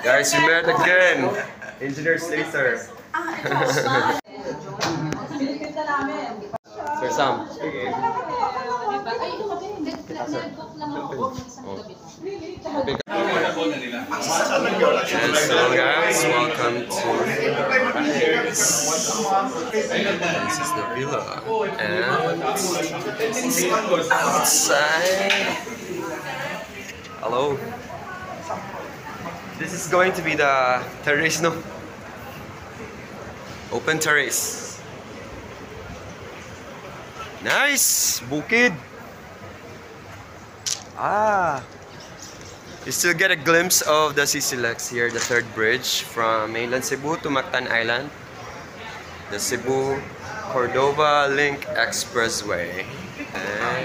Guys, we met again. Engineer Slater. Sir Sam. So guys, welcome to this is the villa and outside. Hello. This is going to be the terrace, no? Open terrace. Nice! Bukid! You still get a glimpse of the CCLEX here, the third bridge from mainland Cebu to Mactan Island. The Cebu Cordova Link Expressway. And